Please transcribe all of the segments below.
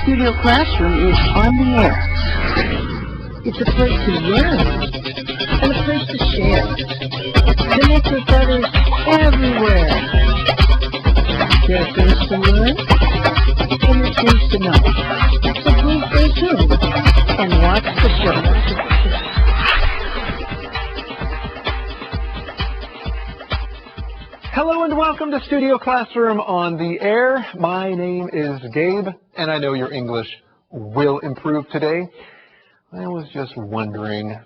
Studio Classroom is on the air. It's a place to learn and a place to share. Connect with others everywhere. There are things to learn and there's things to know. So please stay tuned and watch the show. Hello and welcome to Studio Classroom on the air. My name is Gabe, and I know your English will improve today. I was just wondering,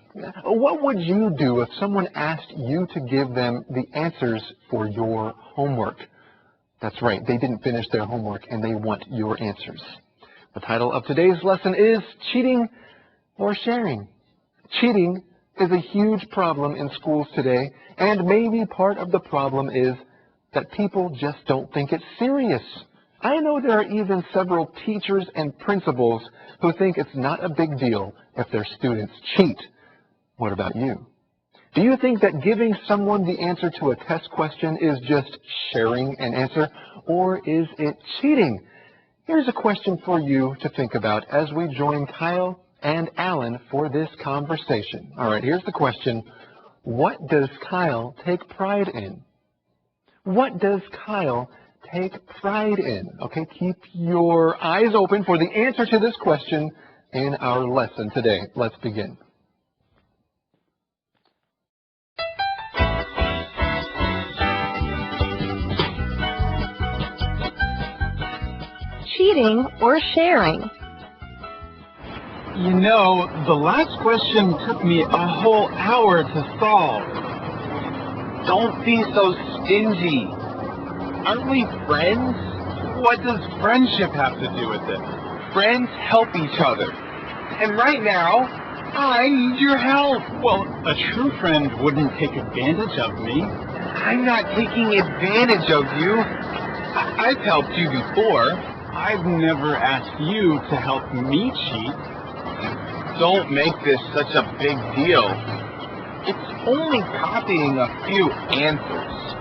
what would you do if someone asked you to give them the answers for your homework? That's right, they didn't finish their homework and they want your answers. The title of today's lesson is Cheating or Sharing. Cheating is a huge problem in schools today, and maybe part of the problem is that people just don't think it's serious. I know there are even several teachers and principals who think it's not a big deal if their students cheat. What about you? Do you think that giving someone the answer to a test question is just sharing an answer, or is it cheating? Here's a question for you to think about as we join Kyle and Alan for this conversation. All right, here's the question. What does Kyle take pride in? What does Kyle take pride in? Okay, keep your eyes open for the answer to this question in our lesson today. Let's begin. Cheating or sharing? You know, the last question took me a whole hour to solve. Don't be so stingy. Aren't we friends? What does friendship have to do with it? Friends help each other. And right now, I need your help. Well, a true friend wouldn't take advantage of me. I'm not taking advantage of you. I've helped you before. I've never asked you to help me cheat. Don't make this such a big deal. It's only copying a few answers.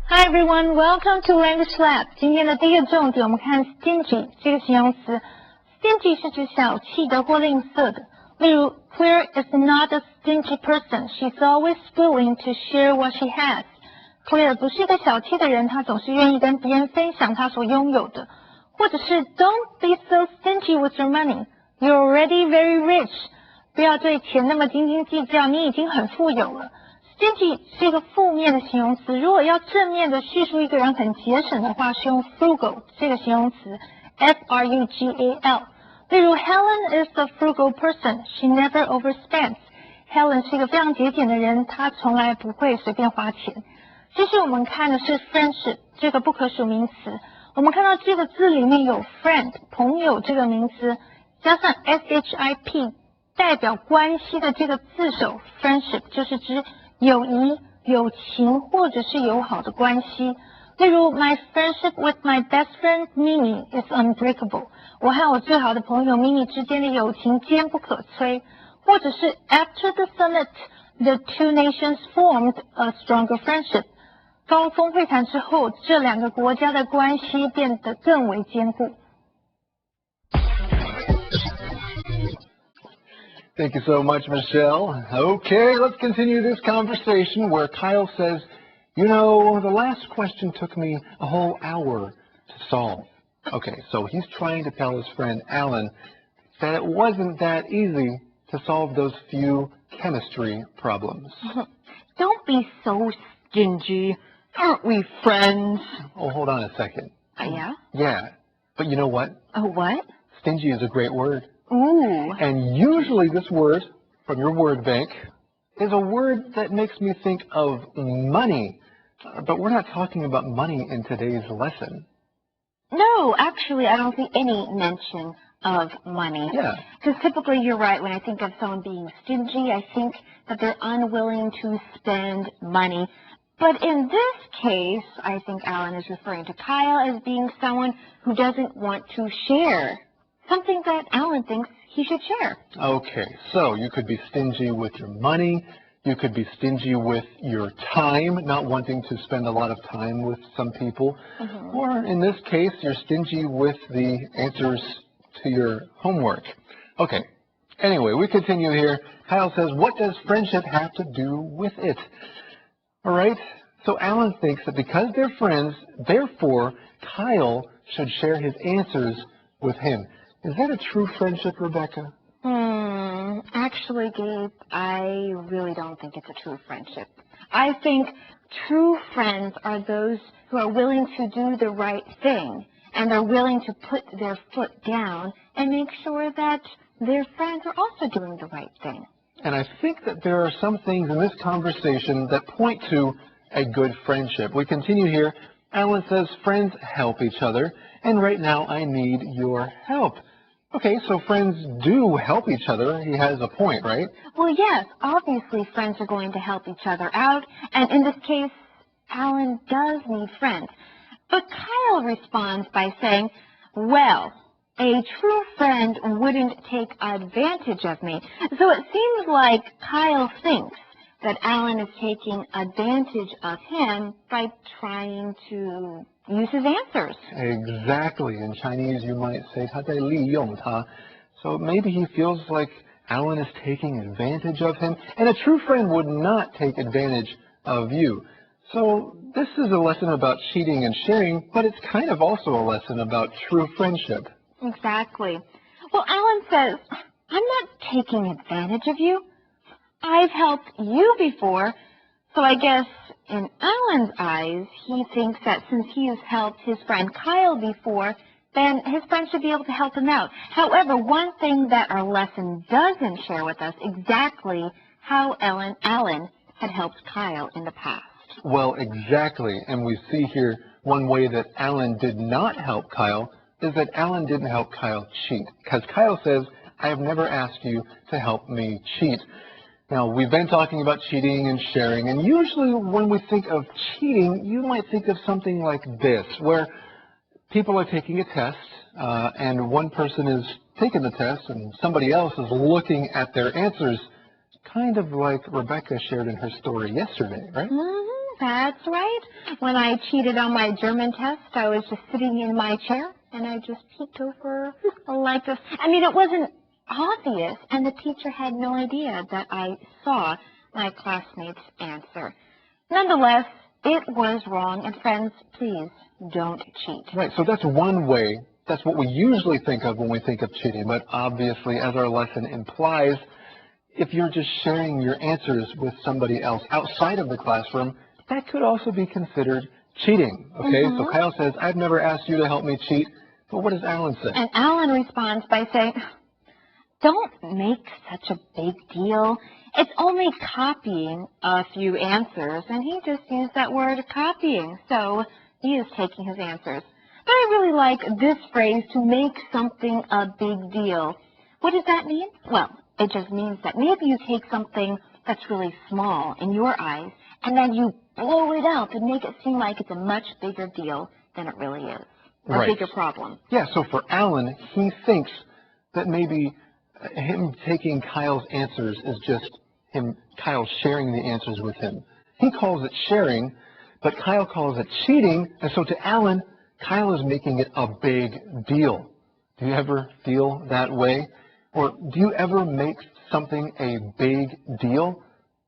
Hi everyone, welcome to Language Lab. 今天的第一个重点，我们看 stingy 这个形容词。Stingy 是指小气的或吝啬的。例如 Claire is not a stingy person. She's always willing to share what she has. Claire 不是一个小气的人，她总是愿意跟别人分享她所拥有的。或者是 Don't be so stingy with your money. You're already very rich. 不要对钱那么斤斤计较，你已经很富有了。Stingy 是一个负面的形容词，如果要正面的叙述一个人很节省的话，是用 frugal 这个形容词 F-R-U-G-A-L。例如 Helen is a frugal person. She never overspends. Helen 是一个非常节俭的人，她从来不会随便花钱。接着我们看的是 friendship 这个不可数名词。我们看到这个字里面有 friend 朋友这个名词，加上 ship 代表关系的这个字首 friendship 就是指友谊、友情或者是友好的关系。例如 My friendship with my best friend Mimi is unbreakable. 我和我最好的朋友 Mimi 之间的友情坚不可摧。或者是 After the summit, the two nations formed a stronger friendship. 高峰会谈之后，这两个国家的关系变得更为坚固。Thank you so much, Michelle. Okay, let's continue this conversation where Kyle says, you know, the last question took me a whole hour to solve. Okay, so he's trying to tell his friend Alan that it wasn't that easy to solve those few chemistry problems. Don't be so stingy. Aren't we friends? Oh, hold on a second. Yeah? Yeah, but you know what? Oh, what? Stingy is a great word. Ooh. And usually this word from your word bank is a word that makes me think of money. But we're not talking about money in today's lesson. No, actually, I don't see any mention of money. Yeah. Because typically, you're right, when I think of someone being stingy, I think that they're unwilling to spend money. But in this case, I think Alan is referring to Kyle as being someone who doesn't want to share something that Alan thinks he should share. Okay, so you could be stingy with your money. You could be stingy with your time, not wanting to spend a lot of time with some people. Or in this case, you're stingy with the answers to your homework. Okay, anyway, we continue here. Kyle says, what does friendship have to do with it? All right, so Alan thinks that because they're friends, therefore Kyle should share his answers with him. Is that a true friendship, Rebecca? Actually, Gabe, I really don't think it's a true friendship. I think true friends are those who are willing to do the right thing and are willing to put their foot down and make sure that their friends are also doing the right thing. And I think that there are some things in this conversation that point to a good friendship. We continue here. Alan says, friends help each other, and right now I need your help. Okay, so friends do help each other. He has a point, right? Well, yes, obviously friends are going to help each other out, and in this case, Alan does need friends. But Kyle responds by saying, well, a true friend wouldn't take advantage of me. So it seems like Kyle thinks that Alan is taking advantage of him by trying to use his answers. Exactly. In Chinese, you might say, 他在利用他. So maybe he feels like Alan is taking advantage of him, and a true friend would not take advantage of you. So this is a lesson about cheating and sharing, but it's kind of also a lesson about true friendship. Exactly. Well, Alan says, I'm not taking advantage of you. I've helped you before, so I guess in Alan's eyes, he thinks that since he has helped his friend Kyle before, then his friend should be able to help him out. However, one thing that our lesson doesn't share with us exactly how Alan had helped Kyle in the past. Well, exactly. And we see here one way that Alan did not help Kyle is that Alan didn't help Kyle cheat. Because Kyle says, I have never asked you to help me cheat. Now, we've been talking about cheating and sharing, and usually when we think of cheating, you might think of something like this, where people are taking a test, and one person is taking the test, and somebody else is looking at their answers, kind of like Rebecca shared in her story yesterday, right? That's right. When I cheated on my German test, I was just sitting in my chair, and I just peeked over like this. I mean, it wasn't obvious, and the teacher had no idea that I saw my classmate's answer. Nonetheless, it was wrong, and friends, please don't cheat. Right, so that's one way. That's what we usually think of when we think of cheating, but obviously, as our lesson implies, if you're just sharing your answers with somebody else outside of the classroom, that could also be considered cheating, okay? So Kyle says, I've never asked you to help me cheat, but what does Alan say? And Alan responds by saying, don't make such a big deal. It's only copying a few answers, and he just used that word copying, so he is taking his answers. But I really like this phrase, to make something a big deal. What does that mean? Well, it just means that maybe you take something that's really small in your eyes, and then you blow it up and make it seem like it's a much bigger deal than it really is. A bigger problem. Yeah, so for Alan, he thinks that maybe him taking Kyle's answers is just Kyle sharing the answers with him. He calls it sharing, but Kyle calls it cheating, and so to Alan, Kyle is making it a big deal. Do you ever feel that way? Or do you ever make something a big deal?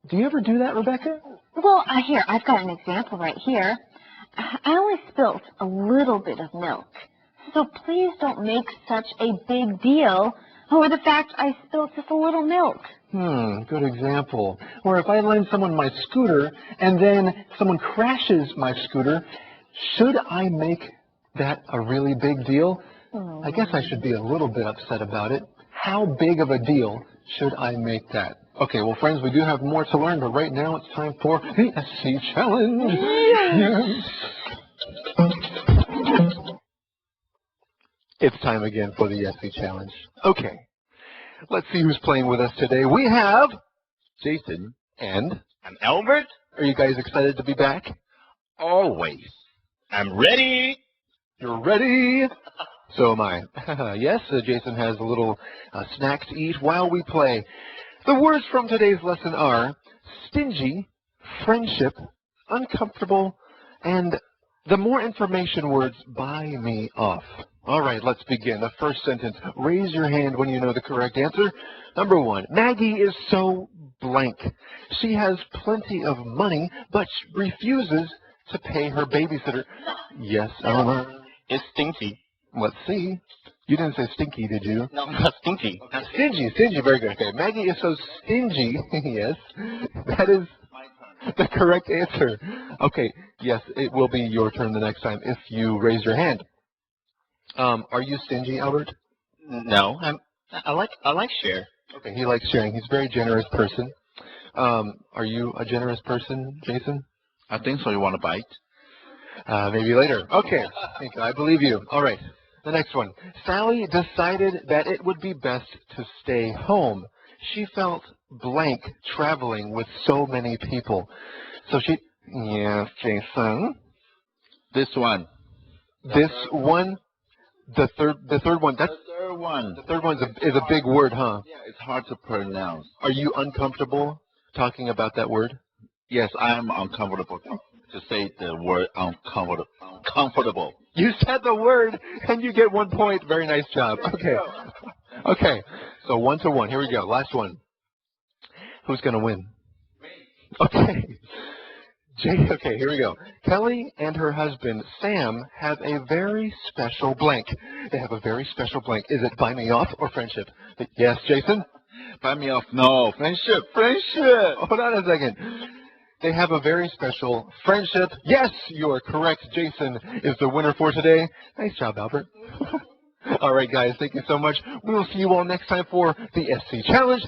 Do you ever do that, Rebecca? Well, here, I've got an example right here. I only spilt a little bit of milk, so please don't make such a big deal over the fact I spilled just a little milk. Good example. Or if I lend someone my scooter and then someone crashes my scooter, should I make that a really big deal? I guess I should be a little bit upset about it. How big of a deal should I make that? Okay, well, friends, we do have more to learn, but right now it's time for the SC Challenge. Yes. It's time again for the SC Challenge. Okay, let's see who's playing with us today. We have Jason and Albert. Are you guys excited to be back? Always. I'm ready. You're ready? So am I. Yes, Jason has a little snack to eat while we play. The words from today's lesson are stingy, friendship, uncomfortable, and the more information words buy me off. All right, let's begin. The first sentence. Raise your hand when you know the correct answer. Number 1. Maggie is so blank. She has plenty of money, but refuses to pay her babysitter. Yes, Elmer. It's stingy. Let's see. You didn't say stinky, did you? No, not stingy. Stingy, very good. Okay, Maggie is so stingy. Yes, that is the correct answer. Okay, yes, it will be your turn the next time if you raise your hand. Are you stingy, Albert? No, I like share. Okay, he likes sharing. He's a very generous person. Are you a generous person, Jason? I think so. You want to bite? Maybe later. Okay, I believe you. All right, the next one. Sally decided that it would be best to stay home. She felt blank traveling with so many people. So she, yes, Jason. This one. This one, the third one. That's The third one. the third one is a big word, huh? Yeah, it's hard to pronounce. Are you uncomfortable talking about that word? Yes, I'm uncomfortable to say the word uncomfortable. You said the word, and you get 1 point. Very nice job. Okay. Okay. So 1-1. Here we go. Last one. Who's going to win? Okay. Okay, here we go. Kelly and her husband, Sam, have a very special blank. They have a very special blank. Is it buy me off or friendship? Yes, Jason? Buy me off. No, friendship. Friendship. Hold on a second. They have a very special friendship. Yes, you are correct. Jason is the winner for today. Nice job, Albert. All right, guys, thank you so much. We will see you all next time for the SC Challenge.